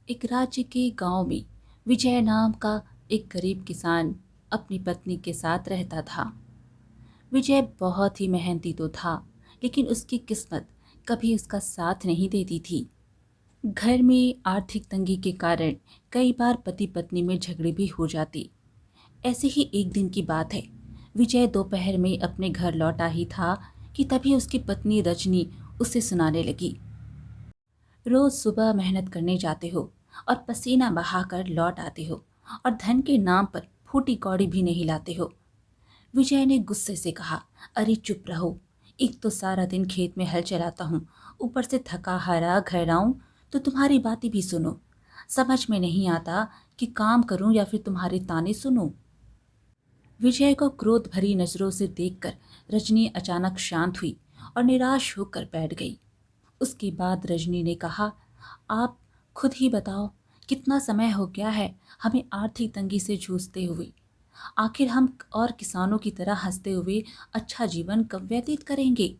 एक राज्य के गांव में विजय नाम का एक गरीब किसान अपनी पत्नी के साथ रहता था। विजय बहुत ही मेहनती तो था, लेकिन उसकी किस्मत कभी उसका साथ नहीं देती थी। घर में आर्थिक तंगी के कारण कई बार पति पत्नी में झगड़े भी हो जाते। ऐसे ही एक दिन की बात है। विजय दोपहर में अपने घर लौटा ही था कि तभी उसकी पत्नी रजनी उसे सुनाने लगी। रोज सुबह मेहनत करने जाते हो और पसीना बहाकर लौट आते हो, और धन के नाम पर फूटी कौड़ी भी नहीं लाते हो। विजय ने गुस्से से कहा, अरे चुप रहो। एक तो सारा दिन खेत में हल चलाता हूँ, ऊपर से थका हारा घर आऊं तो तुम्हारी बातें भी सुनो। समझ में नहीं आता कि काम करूं या फिर तुम्हारे ताने सुनूं। विजय को क्रोध भरी नजरों से देखकर रजनी अचानक शांत हुई और निराश होकर बैठ गई। उसके बाद रजनी ने कहा, आप खुद ही बताओ, कितना समय हो गया है हमें आर्थिक तंगी से जूझते हुए। आखिर हम और किसानों की तरह हंसते हुए अच्छा जीवन कब व्यतीत करेंगे।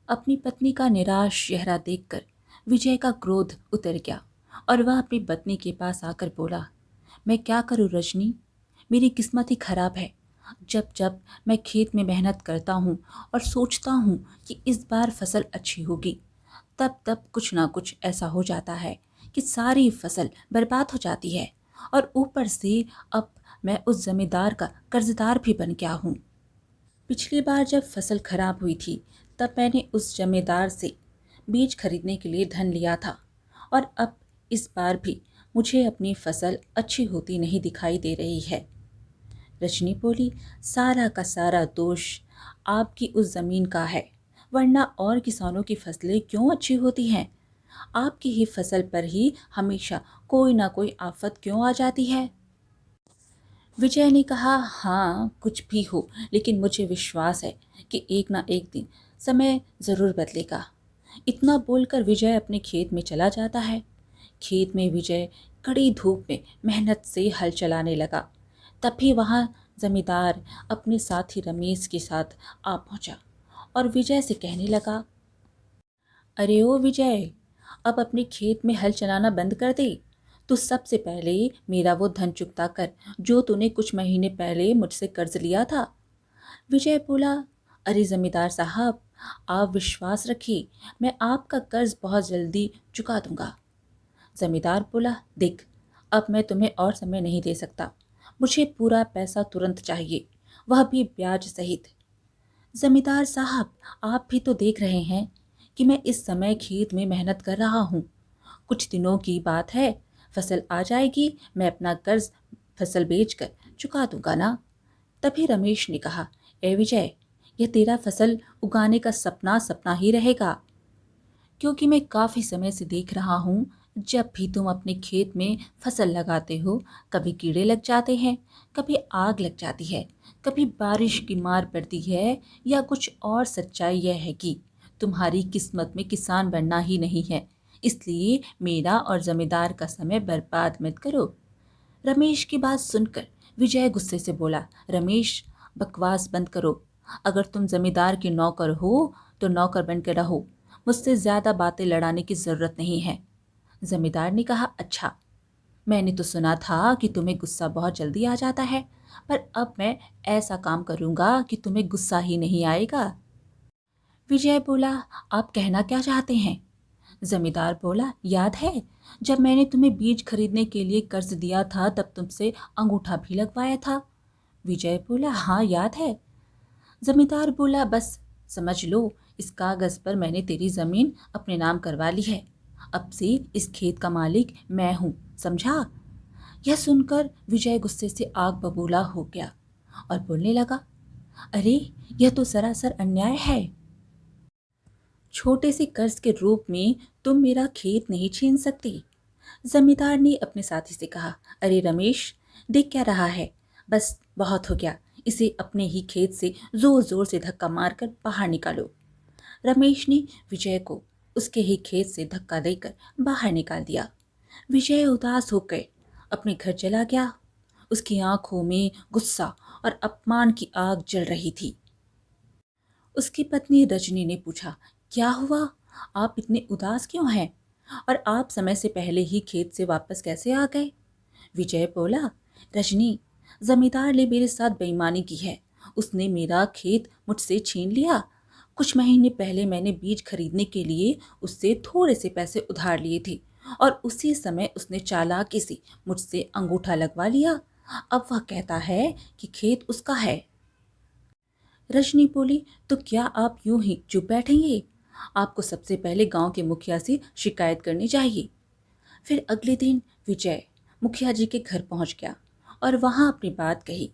अपनी पत्नी का निराश चेहरा देखकर विजय का क्रोध उतर गया और वह अपनी पत्नी के पास आकर बोला, मैं क्या करूं रजनी, मेरी किस्मत ही खराब है। जब जब मैं खेत में मेहनत करता हूँ और सोचता हूँ कि इस बार फसल अच्छी होगी, तब तब कुछ ना कुछ ऐसा हो जाता है कि सारी फसल बर्बाद हो जाती है। और ऊपर से अब मैं उस जमींदार का कर्जदार भी बन गया हूँ। पिछली बार जब फसल खराब हुई थी, तब मैंने उस जमींदार से बीज खरीदने के लिए धन लिया था, और अब इस बार भी मुझे अपनी फसल अच्छी होती नहीं दिखाई दे रही है। रजनी बोली, सारा का सारा दोष आपकी उस जमीन का है, वरना और किसानों की फसलें क्यों अच्छी होती हैं। आपकी ही फसल पर ही हमेशा कोई ना कोई आफत क्यों आ जाती है। विजय ने कहा, हाँ कुछ भी हो, लेकिन मुझे विश्वास है कि एक ना एक दिन समय ज़रूर बदलेगा। इतना बोलकर विजय अपने खेत में चला जाता है। खेत में विजय कड़ी धूप में मेहनत से हल चलाने लगा। तभी वहाँ जमींदार अपने साथी रमेश के साथ आ पहुँचा और विजय से कहने लगा, अरे ओ विजय, अब अपने खेत में हल चलाना बंद कर दे। तू सबसे पहले मेरा वो धन चुकता कर जो तूने कुछ महीने पहले मुझसे कर्ज लिया था। विजय बोला, अरे जमींदार साहब, आप विश्वास रखिए, मैं आपका कर्ज बहुत जल्दी चुका दूंगा। जमींदार बोला, देख, अब मैं तुम्हें और समय नहीं दे सकता। मुझे पूरा पैसा तुरंत चाहिए, वह भी ब्याज सहित। जमींदार साहब, आप भी तो देख रहे हैं कि मैं इस समय खेत में मेहनत कर रहा हूँ। कुछ दिनों की बात है, फसल आ जाएगी, मैं अपना कर्ज फसल बेचकर चुका दूंगा ना। तभी रमेश ने कहा, ए विजय, यह तेरा फसल उगाने का सपना सपना ही रहेगा, क्योंकि मैं काफ़ी समय से देख रहा हूँ, जब भी तुम अपने खेत में फसल लगाते हो, कभी कीड़े लग जाते हैं, कभी आग लग जाती है, कभी बारिश की मार पड़ती है, या कुछ और। सच्चाई यह है कि तुम्हारी किस्मत में किसान बनना ही नहीं है। इसलिए मेरा और जमींदार का समय बर्बाद मत करो। रमेश की बात सुनकर विजय गुस्से से बोला, रमेश, बकवास बंद करो। अगर तुम जमींदार के नौकर हो तो नौकर बन के रहो, मुझसे ज्यादा बातें लड़ाने की जरूरत नहीं है। जमींदार ने कहा, अच्छा, मैंने तो सुना था कि तुम्हें गुस्सा बहुत जल्दी आ जाता है, पर अब मैं ऐसा काम करूंगा कि तुम्हें गुस्सा ही नहीं आएगा। विजय बोला, आप कहना क्या चाहते हैं। जमींदार बोला, याद है जब मैंने तुम्हें बीज खरीदने के लिए कर्ज दिया था, तब तुमसे अंगूठा भी लगवाया था। विजय बोला, हाँ याद है। जमींदार बोला, बस समझ लो, इस कागज पर मैंने तेरी जमीन अपने नाम करवा ली है। अब से इस खेत का मालिक मैं हूँ, समझा। यह सुनकर विजय गुस्से से आग बबूला हो गया और बोलने लगा, अरे यह तो सरासर अन्याय है। छोटे से कर्ज के रूप में तुम मेरा खेत नहीं छीन सकते। जमींदार ने अपने साथी से कहा, अरे रमेश, देख क्या रहा है, बस बहुत हो गया, इसे अपने ही खेत से जोर जोर से धक्का मारकर बाहर निकालो। रमेश ने विजय को उसके ही खेत से धक्का देकर बाहर निकाल दिया। विजय उदास होकर अपने घर चला गया। उसकी आंखों में गुस्सा और अपमान की आग जल रही थी। उसकी पत्नी रजनी ने पूछा, क्या हुआ, आप इतने उदास क्यों हैं। और आप समय से पहले ही खेत से वापस कैसे आ गए? विजय बोला, रजनी, जमींदार ने मेरे साथ बेईमानी की है। उसने मेरा खेत मुझसे छीन लिया। कुछ महीने पहले मैंने बीज खरीदने के लिए उससे थोड़े से पैसे उधार लिए थे और उसी समय उसने चालाकी से मुझसे अंगूठा लगवा लिया। अब वह कहता है कि खेत उसका है। रजनी बोली, तो क्या आप यूं ही चुप बैठेंगे? आपको सबसे पहले गांव के मुखिया से शिकायत करनी चाहिए। फिर अगले दिन विजय मुखिया जी के घर पहुंच गया और वहां अपनी बात कही।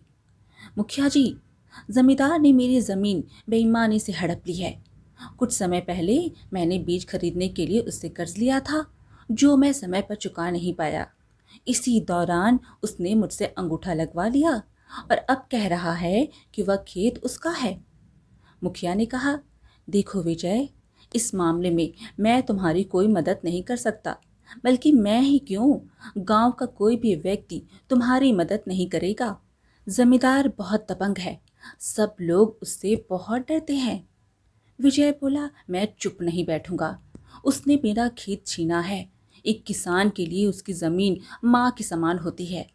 मुखिया जी, जमींदार ने मेरी जमीन बेईमानी से हड़प ली है। कुछ समय पहले मैंने बीज खरीदने के लिए उससे कर्ज लिया था, जो मैं समय पर चुका नहीं पाया। इसी दौरान उसने मुझसे अंगूठा लगवा लिया और अब कह रहा है कि वह खेत उसका है। मुखिया ने कहा, देखो विजय, इस मामले में मैं तुम्हारी कोई मदद नहीं कर सकता, बल्कि मैं ही क्यों, गांव का कोई भी व्यक्ति तुम्हारी मदद नहीं करेगा। जमींदार बहुत दबंग है, सब लोग उससे बहुत डरते हैं। विजय बोला, मैं चुप नहीं बैठूंगा। उसने मेरा खेत छीना है। एक किसान के लिए उसकी जमीन माँ के समान होती है।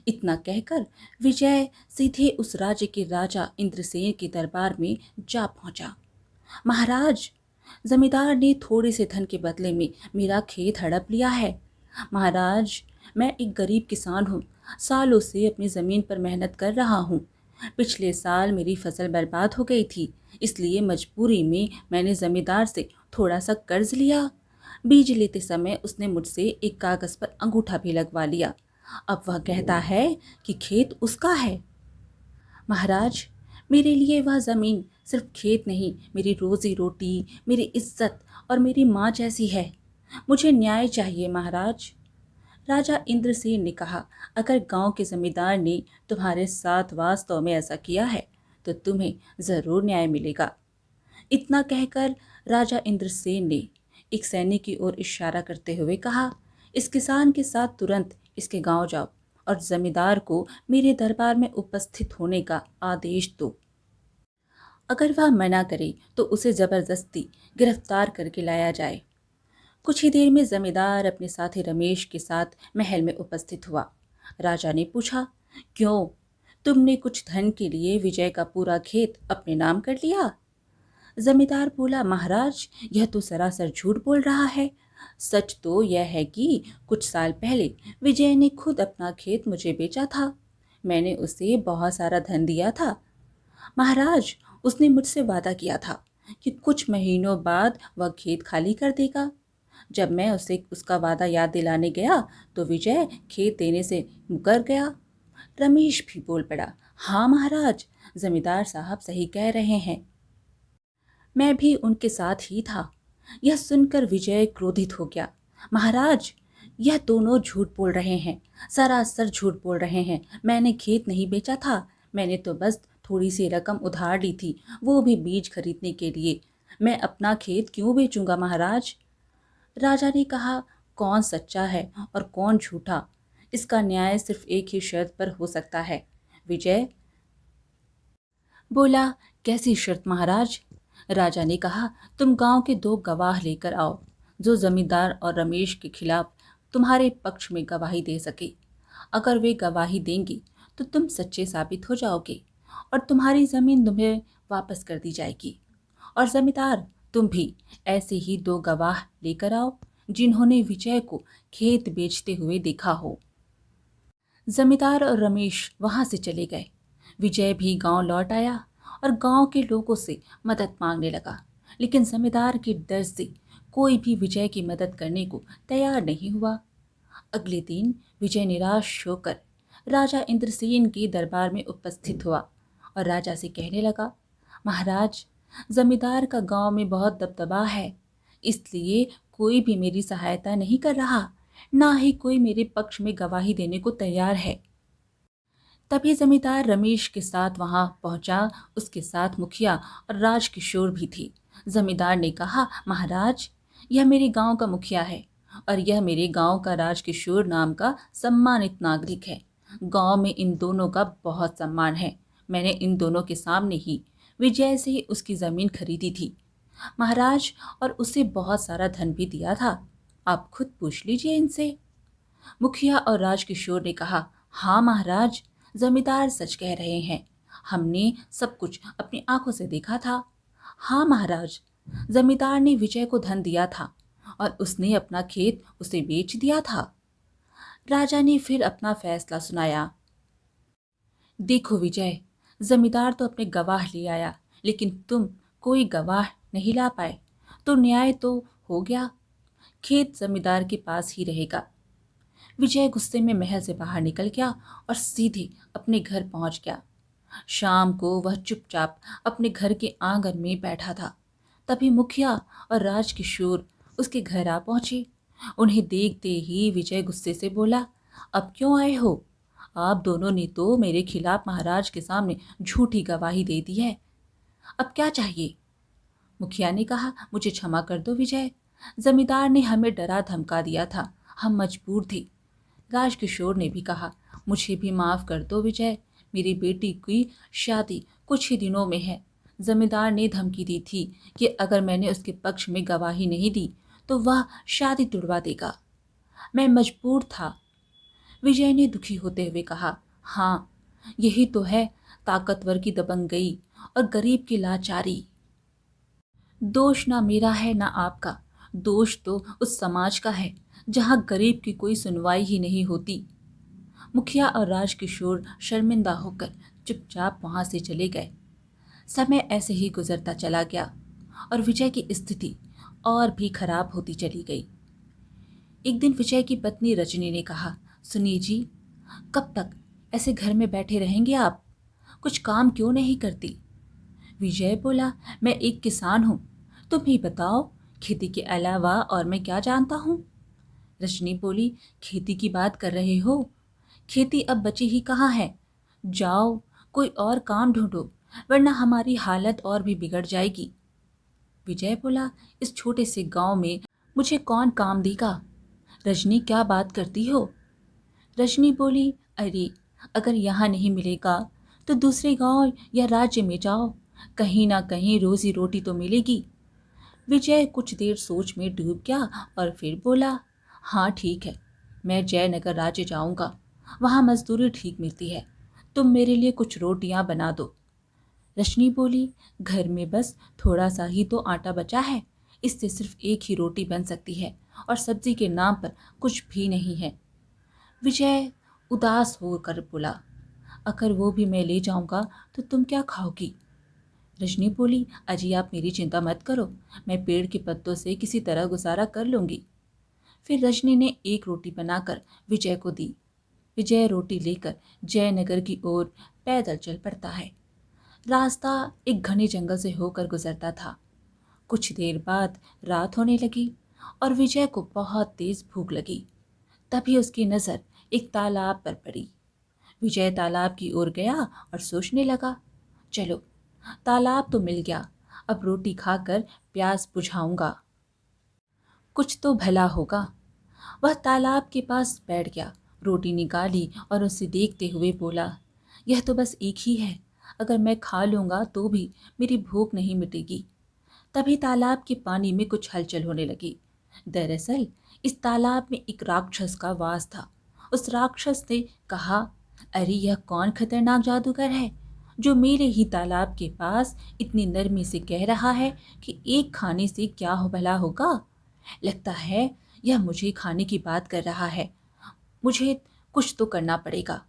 इतना कहकर विजय सीधे उस राज्य के राजा इंद्रसेन के दरबार में जा पहुंचा। महाराज, जमींदार ने थोड़े से धन के बदले में मेरा खेत हड़प लिया है। महाराज, मैं एक गरीब किसान हूँ, सालों से अपनी ज़मीन पर मेहनत कर रहा हूँ। पिछले साल मेरी फसल बर्बाद हो गई थी, इसलिए मजबूरी में मैंने जमींदार से थोड़ा सा कर्ज लिया। बीज लेते समय उसने मुझसे एक कागज़ पर अंगूठा भी लगवा लिया। अब वह कहता है कि खेत उसका है। महाराज, मेरे लिए वह ज़मीन सिर्फ खेत नहीं, मेरी रोज़ी रोटी, मेरी इज्जत और मेरी माँ जैसी है। मुझे न्याय चाहिए महाराज। राजा इंद्रसेन ने कहा, अगर गांव के जमींदार ने तुम्हारे साथ वास्तव में ऐसा किया है तो तुम्हें ज़रूर न्याय मिलेगा। इतना कहकर राजा इंद्रसेन ने एक सैनिक की ओर इशारा करते हुए कहा, इस किसान के साथ तुरंत इसके गांव जाओ और जमींदार को मेरे दरबार में उपस्थित होने का आदेश दो। अगर वह मना करे तो उसे जबरदस्ती गिरफ्तार करके लाया जाए। कुछ ही देर में जमींदार अपने साथी रमेश के साथ महल में उपस्थित हुआ। राजा ने पूछा, क्यों, तुमने कुछ धन के लिए विजय का पूरा खेत अपने नाम कर लिया? जमींदार बोला, महाराज, यह तो सरासर झूठ बोल रहा है। सच तो यह है कि कुछ साल पहले विजय ने खुद अपना खेत मुझे बेचा था। मैंने उसे बहुत सारा धन दिया था। महाराज, उसने मुझसे वादा किया था कि कुछ महीनों बाद वह खेत खाली कर देगा। जब मैं उसे उसका वादा याद दिलाने गया तो विजय खेत देने से मुकर गया। रमेश भी बोल पड़ा, हाँ महाराज, जमींदार साहब सही कह रहे हैं, मैं भी उनके साथ ही था। यह सुनकर विजय क्रोधित हो गया। महाराज, यह दोनों झूठ बोल रहे हैं, सरासर झूठ बोल रहे हैं। मैंने खेत नहीं बेचा था, मैंने तो बस थोड़ी सी रकम उधार ली थी, वो भी बीज खरीदने के लिए। मैं अपना खेत क्यों बेचूंगा महाराज? राजा ने कहा, कौन सच्चा है और कौन झूठा, इसका न्याय सिर्फ एक ही शर्त पर हो सकता है। विजय बोला, कैसी शर्त महाराज? राजा ने कहा, तुम गांव के दो गवाह लेकर आओ, जो जमींदार और रमेश के खिलाफ तुम्हारे पक्ष में गवाही दे सके। अगर वे गवाही देंगे तो तुम सच्चे साबित हो जाओगे और तुम्हारी जमीन तुम्हें वापस कर दी जाएगी। और जमींदार, तुम भी ऐसे ही दो गवाह लेकर आओ जिन्होंने विजय को खेत बेचते हुए देखा हो। जमींदार और रमेश वहां से चले गए। विजय भी गांव लौट आया और गांव के लोगों से मदद मांगने लगा, लेकिन जमींदार के डर से कोई भी विजय की मदद करने को तैयार नहीं हुआ। अगले दिन विजय निराश होकर राजा इंद्रसेन के दरबार में उपस्थित हुआ और राजा से कहने लगा, महाराज, जमींदार का गांव में बहुत दबदबा है, इसलिए कोई भी मेरी सहायता नहीं कर रहा, ना ही कोई मेरे पक्ष में गवाही देने को तैयार है। तभी जमींदार रमेश के साथ वहां पहुंचा। उसके साथ मुखिया और राजकिशोर भी थे। जमींदार ने कहा, महाराज, यह मेरे गांव का मुखिया है और यह मेरे गांव का राजकिशोर नाम का सम्मानित नागरिक है। गांव में इन दोनों का बहुत सम्मान है। मैंने इन दोनों के सामने ही विजय से उसकी जमीन खरीदी थी महाराज, और उसे बहुत सारा धन भी दिया था। आप खुद पूछ लीजिए इनसे। मुखिया और राजकिशोर ने कहा, हाँ महाराज, जमींदार सच कह रहे हैं। हमने सब कुछ अपनी आंखों से देखा था। हाँ महाराज, जमींदार ने विजय को धन दिया था और उसने अपना खेत उसे बेच दिया था। राजा ने फिर अपना फैसला सुनाया। देखो विजय, जमींदार तो अपने गवाह ले आया, लेकिन तुम कोई गवाह नहीं ला पाए, तो न्याय तो हो गया। खेत जमींदार के पास ही रहेगा। विजय गुस्से में महल से बाहर निकल गया और सीधे अपने घर पहुंच गया। शाम को वह चुपचाप अपने घर के आंगन में बैठा था। तभी मुखिया और राजकिशोर उसके घर आ पहुंचे। उन्हें देखते ही विजय गुस्से से बोला, अब क्यों आए हो? आप दोनों ने तो मेरे खिलाफ महाराज के सामने झूठी गवाही दे दी है। अब क्या चाहिए? मुखिया ने कहा, मुझे क्षमा कर दो विजय, जमींदार ने हमें डरा धमका दिया था, हम मजबूर थे। राजकिशोर ने भी कहा, मुझे भी माफ कर दो विजय, मेरी बेटी की शादी कुछ ही दिनों में है। जमींदार ने धमकी दी थी कि अगर मैंने उसके पक्ष में गवाही नहीं दी तो वह शादी तुड़वा देगा। मैं मजबूर था। विजय ने दुखी होते हुए कहा, हाँ, यही तो है ताकतवर की दबंगई और गरीब की लाचारी। दोष ना मेरा है ना आपका, दोष तो उस समाज का है जहां गरीब की कोई सुनवाई ही नहीं होती। मुखिया और राजकिशोर शर्मिंदा होकर चुपचाप वहां से चले गए। समय ऐसे ही गुजरता चला गया और विजय की स्थिति और भी खराब होती चली गई। एक दिन विजय की पत्नी रजनी ने कहा, सुनिए जी, कब तक ऐसे घर में बैठे रहेंगे आप? कुछ काम क्यों नहीं करती? विजय बोला, मैं एक किसान हूँ, तुम ही बताओ, खेती के अलावा और मैं क्या जानता हूँ? रजनी बोली, खेती की बात कर रहे हो? खेती अब बची ही कहाँ है। जाओ कोई और काम ढूंढो, वरना हमारी हालत और भी बिगड़ जाएगी। विजय बोला, इस छोटे से गांव में मुझे कौन काम देगा? रजनी, क्या बात करती हो? रजनी बोली, अरे, अगर यहाँ नहीं मिलेगा तो दूसरे गांव या राज्य में जाओ, कहीं ना कहीं रोजी रोटी तो मिलेगी। विजय कुछ देर सोच में डूब गया और फिर बोला, हाँ ठीक है, मैं जयनगर राज्य जाऊंगा, वहाँ मजदूरी ठीक मिलती है, तुम मेरे लिए कुछ रोटियां बना दो। रश्मि बोली, घर में बस थोड़ा सा ही तो आटा बचा है, इससे सिर्फ एक ही रोटी बन सकती है और सब्जी के नाम पर कुछ भी नहीं है। विजय उदास होकर बोला, अगर वो भी मैं ले जाऊंगा तो तुम क्या खाओगी? रजनी बोली, अजी आप मेरी चिंता मत करो, मैं पेड़ के पत्तों से किसी तरह गुजारा कर लूंगी। फिर रजनी ने एक रोटी बनाकर विजय को दी। विजय रोटी लेकर जयनगर की ओर पैदल चल पड़ता है। रास्ता एक घने जंगल से होकर गुजरता था। कुछ देर बाद रात होने लगी और विजय को बहुत तेज भूख लगी। तभी उसकी नज़र एक तालाब पर पड़ी। विजय तालाब की ओर गया और सोचने लगा, चलो तालाब तो मिल गया, अब रोटी खाकर प्यास बुझाऊंगा, कुछ तो भला होगा। वह तालाब के पास बैठ गया, रोटी निकाली और उसे देखते हुए बोला, यह तो बस एक ही है, अगर मैं खा लूंगा तो भी मेरी भूख नहीं मिटेगी। तभी तालाब के पानी में कुछ हलचल होने लगी। दरअसल इस तालाब में एक राक्षस का वास था। उस राक्षस ने कहा, अरे यह कौन खतरनाक जादूगर है जो मेरे ही तालाब के पास इतनी नरमी से कह रहा है कि एक खाने से क्या हो भला होगा। लगता है यह मुझे खाने की बात कर रहा है, मुझे कुछ तो करना पड़ेगा।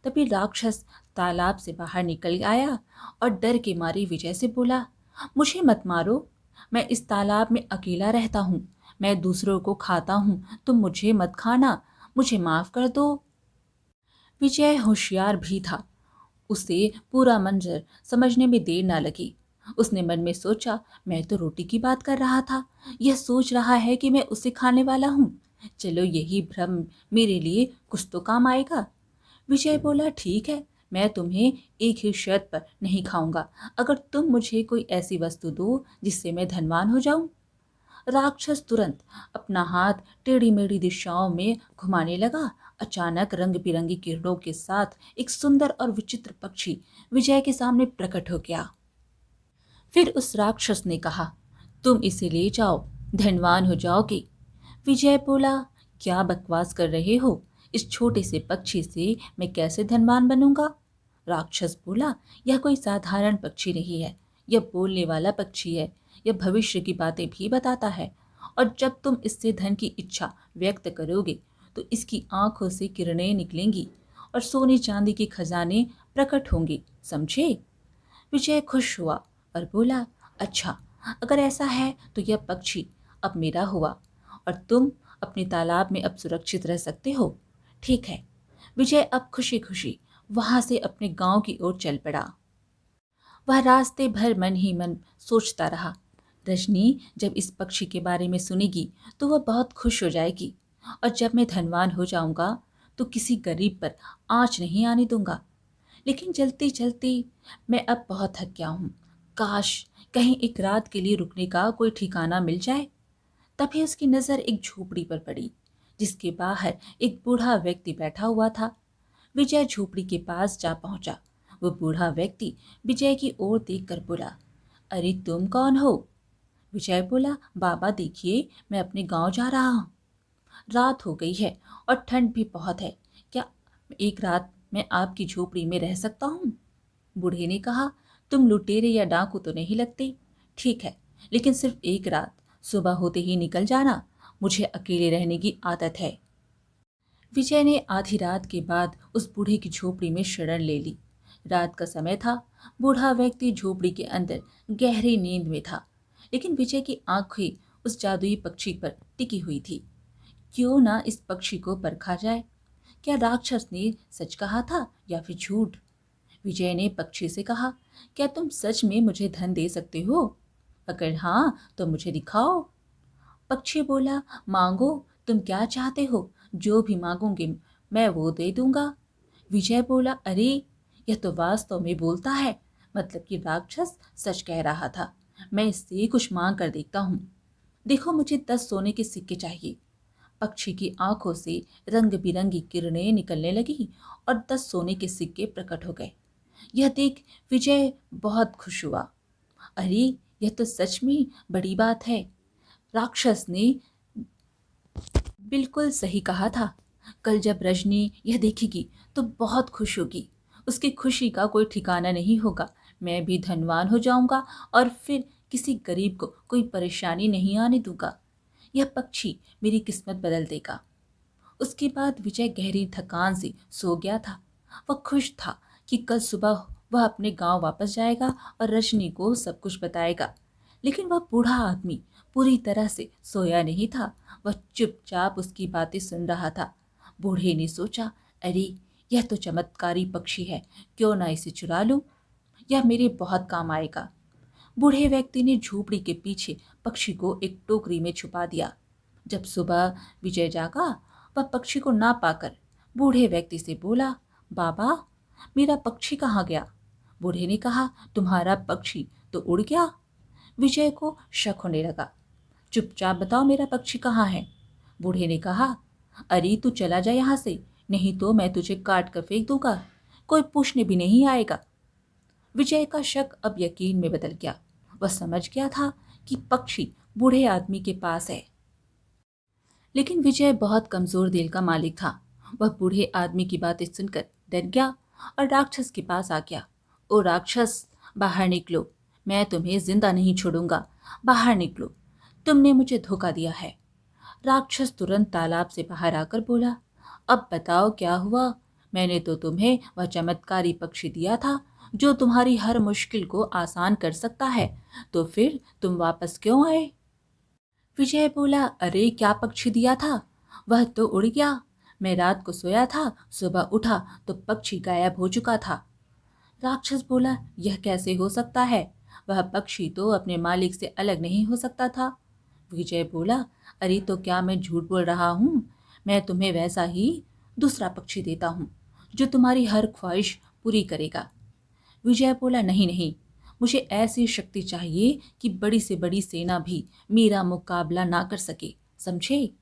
तभी राक्षस तालाब से बाहर निकल आया और डर के मारे विजय से बोला, मुझे मत मारो, मैं इस तालाब में अकेला रहता हूँ, मैं दूसरों को खाता हूँ, तुम मुझे मत खाना, मुझे माफ कर दो। विजय होशियार भी था, उसे पूरा मंजर समझने में देर ना लगी। उसने मन में सोचा, मैं तो रोटी की बात कर रहा था, यह सोच रहा है कि मैं उसे खाने वाला हूँ, चलो यही भ्रम मेरे लिए कुछ तो काम आएगा। विजय बोला, ठीक है, मैं तुम्हें एक ही शर्त पर नहीं खाऊंगा, अगर तुम मुझे कोई ऐसी वस्तु दो जिससे मैं धनवान हो जाऊं। राक्षस तुरंत अपना हाथ टेढ़ी मेढ़ी दिशाओं में घुमाने लगा। अचानक रंग बिरंगी किरणों के साथ एक सुंदर और विचित्र पक्षी विजय के सामने प्रकट हो गया। फिर उस राक्षस ने कहा, तुम इसे ले जाओ, धनवान हो जाओगे। विजय बोला, क्या बकवास कर रहे हो? इस छोटे से पक्षी से मैं कैसे धनवान बनूंगा? राक्षस बोला, यह कोई साधारण पक्षी नहीं है, यह बोलने वाला पक्षी है। यह भविष्य की बातें भी बताता है, और जब तुम इससे धन की इच्छा व्यक्त करोगे तो इसकी आंखों से किरणें निकलेंगी और सोने चांदी के खजाने प्रकट होंगे, समझे? विजय खुश हुआ और बोला, अच्छा, अगर ऐसा है तो यह पक्षी अब मेरा हुआ और तुम अपने तालाब में अब सुरक्षित रह सकते हो। ठीक है। विजय अब खुशी खुशी वहां से अपने गांव की ओर चल पड़ा। वह रास्ते भर मन ही मन सोचता रहा, रजनी जब इस पक्षी के बारे में सुनेगी तो वह बहुत खुश हो जाएगी, और जब मैं धनवान हो जाऊंगा तो किसी गरीब पर आंच नहीं आने दूंगा। लेकिन चलते चलते मैं अब बहुत थक गया हूँ। काश कहीं एक रात के लिए रुकने का कोई ठिकाना मिल जाए। तभी उसकी नजर एक झोपड़ी पर पड़ी, जिसके बाहर एक बूढ़ा व्यक्ति बैठा हुआ था। विजय झोपड़ी के पास जा पहुंचा। वो बूढ़ा व्यक्ति विजय की ओर देखकर बोला, अरे तुम कौन हो? विजय बोला, बाबा देखिए, मैं अपने गांव जा रहा हूँ। रात हो गई है और ठंड भी बहुत है। क्या एक रात मैं आपकी झोपड़ी में रह सकता हूँ? बूढ़े ने कहा, तुम लुटेरे या डाकू तो नहीं लगते? ठीक है, लेकिन सिर्फ एक रात, सुबह होते ही निकल जाना। मुझे अकेले रहने की आदत है। विजय ने आधी रात के बाद उस बूढ़े की झोपड़ी में शरण ले ली। रात का समय था। बूढ़ा व्यक्ति झोपड़ी के अंदर गहरी नींद में था, लेकिन विजय की आंखें उस जादुई पक्षी पर टिकी हुई थी। क्यों ना इस पक्षी को परखा जाए। क्या राक्षस ने सच कहा था या फिर झूठ? विजय ने पक्षी से कहा, क्या तुम सच में मुझे धन दे सकते हो? अगर हाँ तो मुझे दिखाओ। पक्षी बोला, मांगो, तुम क्या चाहते हो? जो भी मांगोगे मैं वो दे दूंगा। विजय बोला, अरे यह तो वास्तव में बोलता है, मतलब कि राक्षस सच कह रहा था। मैं इससे कुछ मांग कर देखता हूँ। देखो, मुझे 10 सोने के सिक्के चाहिए। पक्षी की आंखों से रंग बिरंगी किरणें निकलने लगी और 10 सोने के सिक्के प्रकट हो गए। यह देख विजय बहुत खुश हुआ। अरे यह तो सच में बड़ी बात है। राक्षस ने बिल्कुल सही कहा था। कल जब रजनी यह देखेगी तो बहुत खुश होगी। उसकी खुशी का कोई ठिकाना नहीं होगा। मैं भी धनवान हो जाऊंगा और फिर किसी गरीब को कोई परेशानी नहीं आने दूंगा। यह पक्षी मेरी किस्मत बदल देगा। उसके बाद विजय गहरी थकान से सो गया था। वह खुश था कि कल सुबह वह अपने गांव वापस जाएगा और रजनी को सब कुछ बताएगा। लेकिन वह बूढ़ा आदमी पूरी तरह से सोया नहीं था। वह चुपचाप उसकी बातें सुन रहा था। बूढ़े ने सोचा, अरे यह तो चमत्कारी पक्षी है, क्यों ना इसे चुरा लूं, यह मेरे बहुत काम आएगा। बूढ़े व्यक्ति ने झोपड़ी के पीछे पक्षी को एक टोकरी में छुपा दिया। जब सुबह विजय जागा, वह पक्षी को ना पाकर बूढ़े व्यक्ति से बोला, बाबा मेरा पक्षी कहाँ गया? बूढ़े ने कहा, तुम्हारा पक्षी तो उड़ गया। विजय को शक होने लगा। चुपचाप बताओ, मेरा पक्षी कहाँ है? बूढ़े ने कहा, अरे तू चला जा यहाँ से, नहीं तो मैं तुझे काट कर फेंक दूंगा, कोई पूछने भी नहीं आएगा। विजय का शक अब यकीन में बदल गया। वह समझ गया था कि पक्षी बूढ़े आदमी के पास है। लेकिन विजय बहुत कमजोर दिल का मालिक था। वह बूढ़े आदमी की बातें सुनकर डर गया और राक्षस के पास आ गया। ओ राक्षस, बाहर निकलो, मैं तुम्हें जिंदा नहीं छोड़ूंगा। बाहर निकलो, तुमने मुझे धोखा दिया है। राक्षस तुरंत तालाब से बाहर आकर बोला, अब बताओ क्या हुआ? मैंने तो तुम्हें वह चमत्कारी पक्षी दिया था जो तुम्हारी हर मुश्किल को आसान कर सकता है, तो फिर तुम वापस क्यों आए? विजय बोला, अरे क्या पक्षी दिया था? वह तो उड़ गया। मैं रात को सोया था, सुबह उठा तो पक्षी गायब हो चुका था। राक्षस बोला, यह कैसे हो सकता है? वह पक्षी तो अपने मालिक से अलग नहीं हो सकता था। विजय बोला, अरे तो क्या मैं झूठ बोल रहा हूँ? मैं तुम्हें वैसा ही दूसरा पक्षी देता हूँ जो तुम्हारी हर ख्वाहिश पूरी करेगा। विजय बोला, नहीं नहीं, मुझे ऐसी शक्ति चाहिए कि बड़ी से बड़ी सेना भी मेरा मुकाबला ना कर सके, समझे?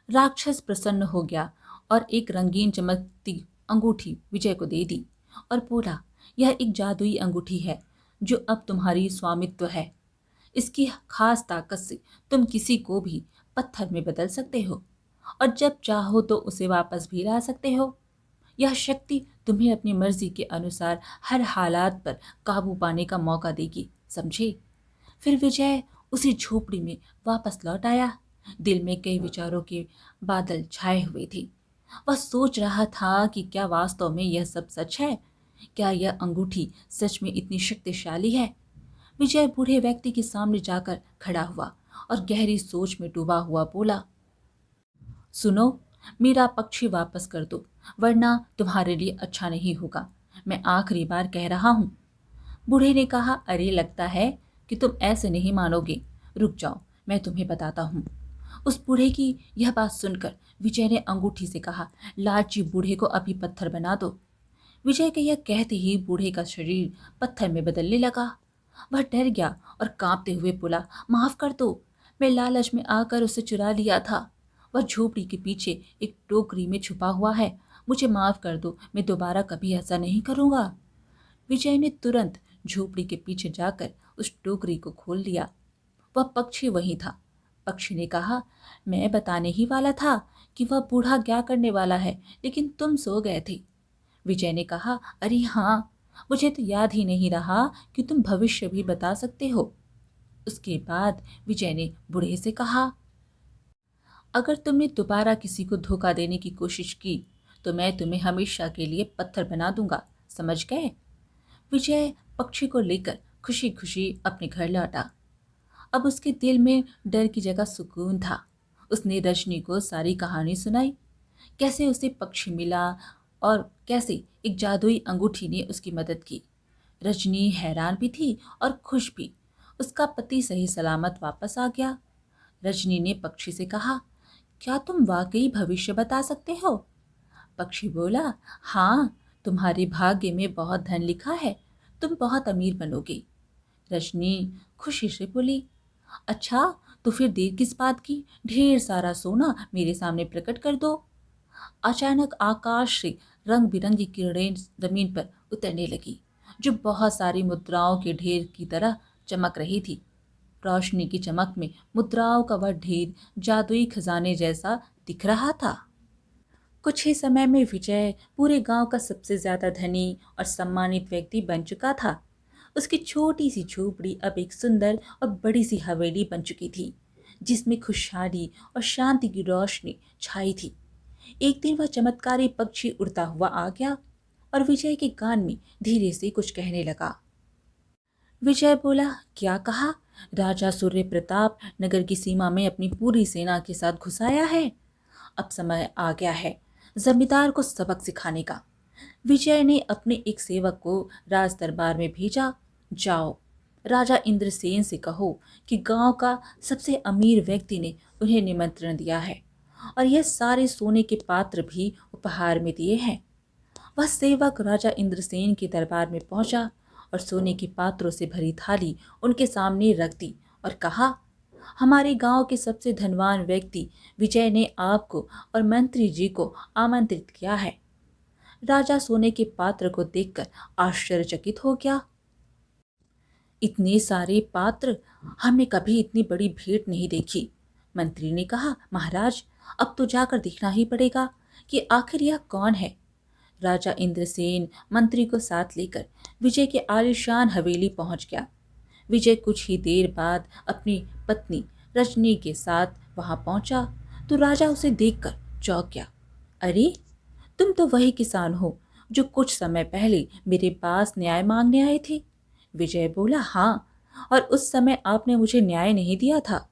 राक्षस प्रसन्न हो गया और एक रंगीन चमकती अंगूठी विजय को दे दी और बोला, यह एक जादुई अंगूठी है जो अब तुम्हारी स्वामित्व है। इसकी खास ताकत से तुम किसी को भी पत्थर में बदल सकते हो और जब चाहो तो उसे वापस भी ला सकते हो। यह शक्ति तुम्हें अपनी मर्जी के अनुसार हर हालात पर काबू पाने का मौका देगी, समझे? फिर विजय उसी झोपड़ी में वापस लौट आया। दिल में कई विचारों के बादल छाए हुए थे। वह सोच रहा था कि क्या वास्तव में यह सब सच है? क्या यह अंगूठी सच में इतनी शक्तिशाली है? विजय बूढ़े व्यक्ति के सामने जाकर खड़ा हुआ और गहरी सोच में डूबा हुआ बोला, सुनो, मेरा पक्षी वापस कर दो, वरना तुम्हारे लिए अच्छा नहीं होगा। मैं आखिरी बार कह रहा हूं। बूढ़े ने कहा, अरे लगता है कि तुम ऐसे नहीं मानोगे। रुक जाओ, मैं तुम्हें बताता हूँ। उस बूढ़े की यह बात सुनकर विजय ने अंगूठी से कहा, लालची बूढ़े को अभी पत्थर बना दो। विजय के यह कहते ही बूढ़े का शरीर पत्थर में बदलने लगा। वह डर गया और कांपते हुए बोला, माफ कर दो, मैं लालच में आकर उसे चुरा लिया था। वह झोपड़ी के पीछे एक टोकरी में छुपा हुआ है। मुझे माफ कर दो, मैं दोबारा कभी ऐसा नहीं करूँगा। विजय ने तुरंत झोपड़ी के पीछे जाकर उस टोकरी को खोल लिया। वह पक्षी वहीं था। पक्षी ने कहा, मैं बताने ही वाला था कि वह बूढ़ा क्या करने वाला है, लेकिन तुम सो गए थे। विजय ने कहा, अरे हाँ, मुझे तो याद ही नहीं रहा कि तुम भविष्य भी बता सकते हो। उसके बाद विजय ने बूढ़े से कहा, अगर तुमने दोबारा किसी को धोखा देने की कोशिश की तो मैं तुम्हें हमेशा के लिए पत्थर बना दूंगा, समझ गए? विजय पक्षी को लेकर खुशी खुशी अपने घर लौटा। अब उसके दिल में डर की जगह सुकून था। उसने रजनी को सारी कहानी सुनाई, कैसे उसे पक्षी मिला और कैसे एक जादुई अंगूठी ने उसकी मदद की। रजनी हैरान भी थी और खुश भी। उसका पति सही सलामत वापस आ गया। रजनी ने पक्षी से कहा, क्या तुम वाकई भविष्य बता सकते हो? पक्षी बोला, हाँ, तुम्हारे भाग्य में बहुत धन लिखा है, तुम बहुत अमीर बनोगे। रजनी खुशी से बोली, अच्छा, तो फिर देर किस बात की? ढेर सारा सोना मेरे सामने प्रकट कर दो। अचानक आकाश से रंग बिरंगी किरणें जमीन पर उतरने लगी, जो बहुत सारी मुद्राओं के ढेर की तरह चमक रही थी। रोशनी की चमक में मुद्राओं का वह ढेर जादुई खजाने जैसा दिख रहा था। कुछ ही समय में विजय पूरे गांव का सबसे ज्यादा धनी और सम्मानित व्यक्ति बन चुका था। उसकी छोटी सी झोपड़ी अब एक सुंदर और बड़ी सी हवेली बन चुकी थी, जिसमें खुशहाली और शांति की रोशनी छाई थी। एक दिन वह चमत्कारी पक्षी उड़ता हुआ आ गया और विजय के कान में धीरे से कुछ कहने लगा। विजय बोला, क्या कहा? राजा सूर्य प्रताप नगर की सीमा में अपनी पूरी सेना के साथ घुस आया है। अब समय आ गया है जमींदार को सबक सिखाने का। विजय ने अपने एक सेवक को राज दरबार में भेजा, जाओ, राजा इंद्रसेन से कहो कि गांव का सबसे अमीर व्यक्ति ने उन्हें निमंत्रण दिया है और यह सारे सोने के पात्र भी उपहार में दिए हैं। वह सेवक राजा इंद्रसेन के दरबार में पहुंचा और सोने के पात्रों से भरी थाली उनके सामने रख दी और कहा, हमारे गांव के सबसे धनवान व्यक्ति विजय ने आपको और मंत्री जी को आमंत्रित किया है। राजा सोने के पात्र को देखकर आश्चर्यचकित हो गया। इतने सारे पात्र, हमने कभी इतनी बड़ी भेंट नहीं देखी। मंत्री ने कहा, महाराज, अब तो जाकर देखना ही पड़ेगा कि आखिर यह कौन है। राजा इंद्रसेन मंत्री को साथ लेकर विजय के आलीशान हवेली पहुंच गया। विजय कुछ ही देर बाद अपनी पत्नी रजनी के साथ वहां पहुंचा तो राजा उसे देखकर चौंक गया। अरे, तुम तो वही किसान हो जो कुछ समय पहले मेरे पास न्याय मांगने आए थे। विजय बोला, हाँ, और उस समय आपने मुझे न्याय नहीं दिया था।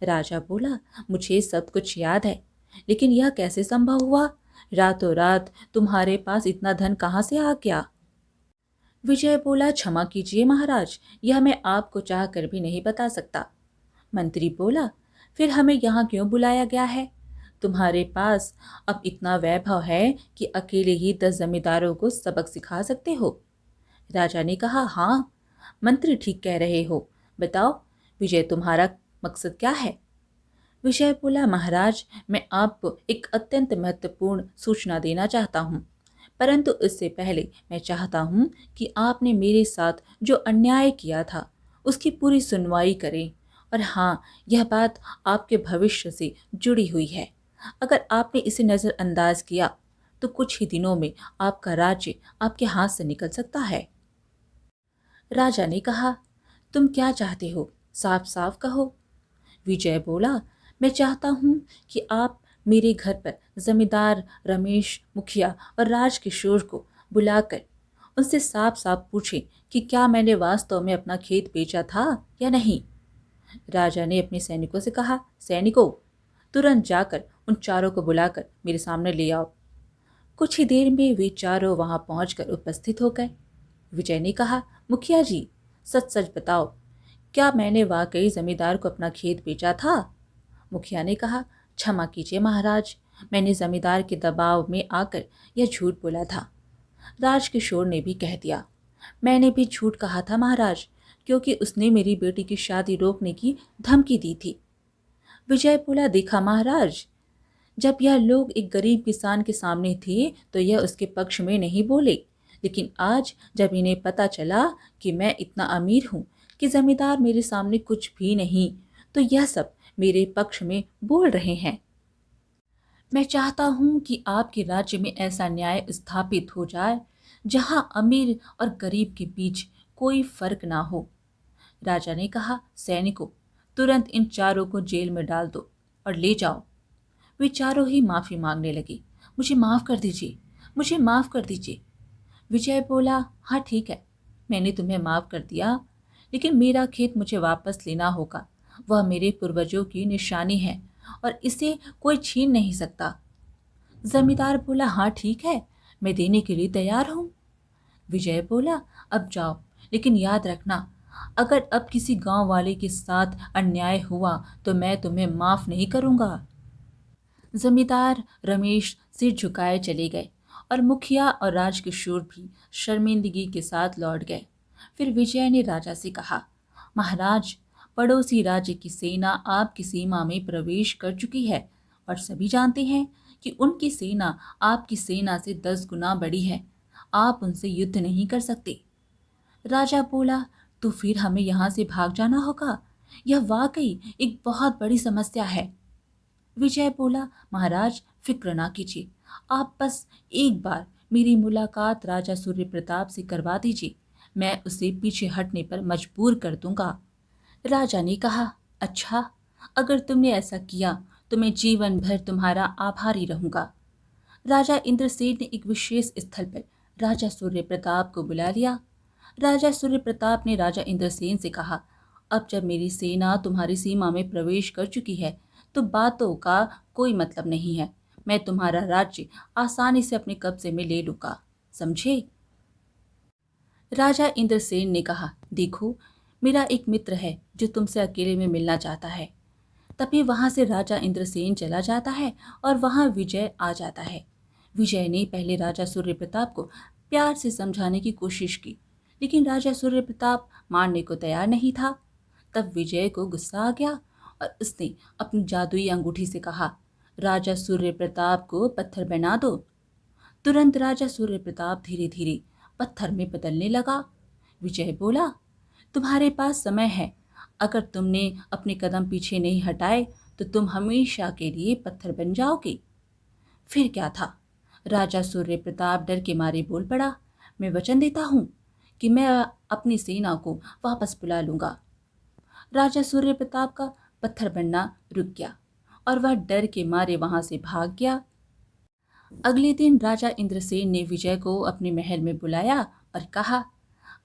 राजा बोला, मुझे सब कुछ याद है, लेकिन यह कैसे संभव हुआ? रातों रात तुम्हारे पास इतना धन कहाँ से आ गया? विजय बोला, क्षमा कीजिए महाराज, यह मैं आपको चाह कर भी नहीं बता सकता। मंत्री बोला, फिर हमें यहाँ क्यों बुलाया गया है? तुम्हारे पास अब इतना वैभव है कि अकेले ही 10 जमींदारों को सबक सिखा सकते हो। राजा ने कहा, हाँ, मंत्री ठीक कह रहे हो। बताओ, विजय, तुम्हारा मकसद क्या है? विजय बोला, महाराज, मैं आपको एक अत्यंत महत्वपूर्ण सूचना देना चाहता हूँ, परंतु इससे पहले मैं चाहता हूँ कि आपने मेरे साथ जो अन्याय किया था उसकी पूरी सुनवाई करें और हाँ, यह बात आपके भविष्य से जुड़ी हुई है। अगर आपने इसे नज़रअंदाज किया तो कुछ ही दिनों में आपका राज्य आपके हाथ से निकल सकता है। राजा ने कहा, तुम क्या चाहते हो, साफ साफ कहो। विजय बोला, मैं चाहता हूँ कि आप मेरे घर पर जमींदार रमेश मुखिया और राजकिशोर को बुलाकर उनसे साफ साफ पूछें कि क्या मैंने वास्तव में अपना खेत बेचा था या नहीं। राजा ने अपने सैनिकों से कहा, सैनिकों, तुरंत जाकर उन चारों को बुलाकर मेरे सामने ले आओ। कुछ ही देर में वे चारों वहां पहुंचकर उपस्थित हो गए। विजय ने कहा, मुखिया जी, सच सच बताओ, क्या मैंने वाकई जमींदार को अपना खेत बेचा था? मुखिया ने कहा, क्षमा कीजिए महाराज, मैंने जमींदार के दबाव में आकर यह झूठ बोला था। राजकिशोर ने भी कह दिया, मैंने भी झूठ कहा था महाराज, क्योंकि उसने मेरी बेटी की शादी रोकने की धमकी दी थी। विजय बोला, देखा महाराज, जब यह लोग एक गरीब किसान के सामने थे तो यह उसके पक्ष में नहीं बोले, लेकिन आज जब इन्हें पता चला कि मैं इतना अमीर हूँ कि जमींदार मेरे सामने कुछ भी नहीं, तो यह सब मेरे पक्ष में बोल रहे हैं। मैं चाहता हूँ कि आपके राज्य में ऐसा न्याय स्थापित हो जाए जहाँ अमीर और गरीब के बीच कोई फर्क ना हो। राजा ने कहा, सैनिकों, तुरंत इन चारों को जेल में डाल दो और ले जाओ। वे चारों ही माफी मांगने लगी, मुझे माफ कर दीजिए, मुझे माफ कर दीजिए। विजय बोला, हाँ ठीक है, मैंने तुम्हें माफ कर दिया, लेकिन मेरा खेत मुझे वापस लेना होगा। वह मेरे पूर्वजों की निशानी है और इसे कोई छीन नहीं सकता। जमींदार बोला, हाँ ठीक है, मैं देने के लिए तैयार हूँ। विजय बोला, अब जाओ, लेकिन याद रखना, अगर अब किसी गांव वाले के साथ अन्याय हुआ तो मैं तुम्हें माफ नहीं करूंगा। जमींदार रमेश सिर झुकाए चले गए और मुखिया और राजकिशोर भी शर्मिंदगी के साथ लौट गए। फिर विजय ने राजा से कहा, महाराज, पड़ोसी राज्य की सेना आपकी सीमा में प्रवेश कर चुकी है और सभी जानते हैं कि उनकी सेना आपकी सेना से 10 गुना बड़ी है। आप उनसे युद्ध नहीं कर सकते। राजा बोला, तो फिर हमें यहाँ से भाग जाना होगा। यह वाकई एक बहुत बड़ी समस्या है। विजय बोला, महाराज, फिक्र ना कीजिए, आप बस एक बार मेरी मुलाकात राजा सूर्य प्रताप से करवा दीजिए, मैं उसे पीछे हटने पर मजबूर कर दूंगा। राजा ने कहा, अच्छा, अगर तुमने ऐसा किया तो मैं जीवन भर तुम्हारा आभारी रहूंगा। राजा इंद्रसेन ने एक विशेष स्थल पर राजा सूर्य प्रताप को बुला लिया। राजा सूर्य प्रताप ने राजा इंद्रसेन से कहा, अब जब मेरी सेना तुम्हारी सीमा में प्रवेश कर चुकी है तो बातों का कोई मतलब नहीं है। मैं तुम्हारा राज्य आसानी से अपने कब्जे में ले लूंगा, समझे? राजा इंद्रसेन ने कहा, देखो, मेरा एक मित्र है जो तुमसे अकेले में मिलना चाहता है। तभी वहां से राजा इंद्रसेन चला जाता है और वहां विजय आ जाता है। विजय ने पहले राजा सूर्य प्रताप को प्यार से समझाने की कोशिश की, लेकिन राजा सूर्य प्रताप मानने को तैयार नहीं था। तब विजय को गुस्सा आ गया और उसने अपनी जादुई अंगूठी से कहा, राजा सूर्य प्रताप को पत्थर बना दो। तुरंत राजा सूर्य प्रताप धीरे धीरे पत्थर में बदलने लगा। विजय बोला, तुम्हारे पास समय है, अगर तुमने अपने कदम पीछे नहीं हटाए तो तुम हमेशा के लिए पत्थर बन जाओगे। फिर क्या था, राजा सूर्य प्रताप डर के मारे बोल पड़ा, मैं वचन देता हूँ कि मैं अपनी सेना को वापस बुला लूंगा। राजा सूर्य प्रताप का पत्थर बनना रुक गया और वह डर के मारे वहां से भाग गया। अगले दिन राजा इंद्रसेन ने विजय को अपने महल में बुलाया और कहा,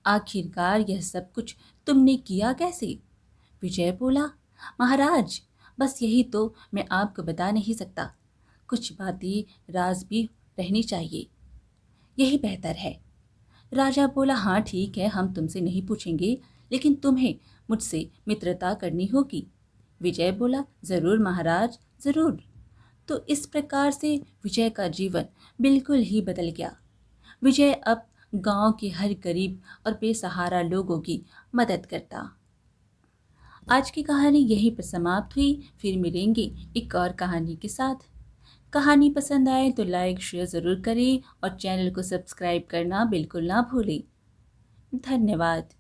आखिरकार यह सब कुछ तुमने किया कैसे? विजय बोला, महाराज, बस यही तो मैं आपको बता नहीं सकता, कुछ बातें राज भी रहनी चाहिए, यही बेहतर है। राजा बोला, हाँ ठीक है, हम तुमसे नहीं पूछेंगे, लेकिन तुम्हें मुझसे मित्रता करनी होगी। विजय बोला, जरूर महाराज, जरूर। तो इस प्रकार से विजय का जीवन बिल्कुल ही बदल गया। विजय अब गांव के हर गरीब और बेसहारा लोगों की मदद करता। आज की कहानी यहीं पर समाप्त हुई। फिर मिलेंगे एक और कहानी के साथ। कहानी पसंद आए तो लाइक शेयर ज़रूर करें और चैनल को सब्सक्राइब करना बिल्कुल ना भूलें। धन्यवाद।